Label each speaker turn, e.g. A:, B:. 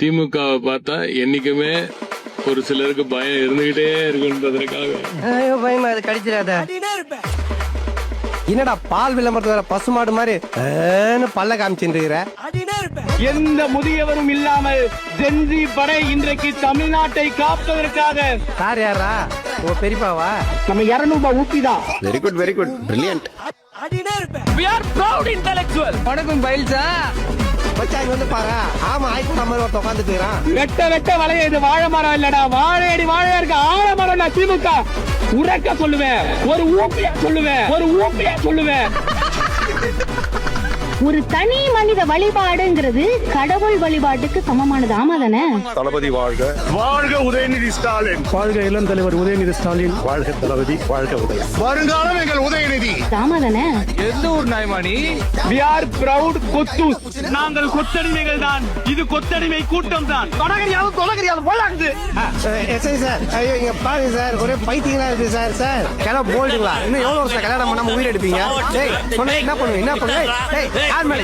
A: திமுகவை பார்த்தா என்னைக்குமே ஒரு சிலருக்கு பயம் இருந்துகிட்டே இருக்குன்றதுக்காக
B: பயமா அது கடிச்சிடாத. என்னடா பால் விளம்பரத்து வர பசுமாடு மாதிரி பல்ல காமிச்சுட்டு இருக்கிற?
C: எந்த முதியவரும் இல்லாமல் ஜென்சி படை இன்றைக்கு தமிழ்நாட்டை காப்பதற்காக.
B: சார் யாரா? உங்க பெரியப்பாவா?
C: நம்ம 200 ஊப்பிதான்.
D: Very good very good brilliant.
C: We are proud intellectual.
B: வணக்கம் பயில்சா மச்சான் வந்து பாரு. ஆமா ஆயிட்டு நம்ம ஒருத்த உட்காந்துட்டு இருக்கிறான்.
C: வெட்ட வெட்ட வளைய இது வாழை மரம் இல்லடா, வாழையடி வாழையா இருக்க ஆலமரம். நான் திமுக உறக்க சொல்லுவேன், ஒரு ஊப்பியா சொல்லுவேன்.
E: ஒரு தனி மனித வழிபாடுங்கிறது கடவுள் வழிபாட்டுக்கு சமமானது. ஆமா தானே?
D: தளபதி வாழ்க, வாழ்க உதயநிதி ஸ்டாலின்,
C: வாழ்க இளம் தலைவர் உதயநிதி ஸ்டாலின்,
D: வாழ்க தளபதி, வாழ்க உதய வருங்காலம் எங்கள் உதயநிதி.
E: ஆமா தானே?
C: எந்த ஊர் நாய்மானி? We are proud கொத்தூஸ். நாங்கள் கொத்தடிமைகள் தான். இது கொத்தடிமை கூட்டம் தான். தொலைகரியாவது போலாகுது.
B: எஸ்ஐ சார், ஐயோ இங்க பாருங்க சார், ஒரே பைத்தியங்களா இருக்கு சார். சார் கிளம்ப போல்டுங்களா? இன்னும் எவ்வளவு வருஷம் கல்யாணம் பண்ணாம உயிர் எடுப்பீங்க? டேய் சொன்ன என்ன பண்ணுவீங்க? என்ன பண்ணுவீங்க? டேய் யார் மேல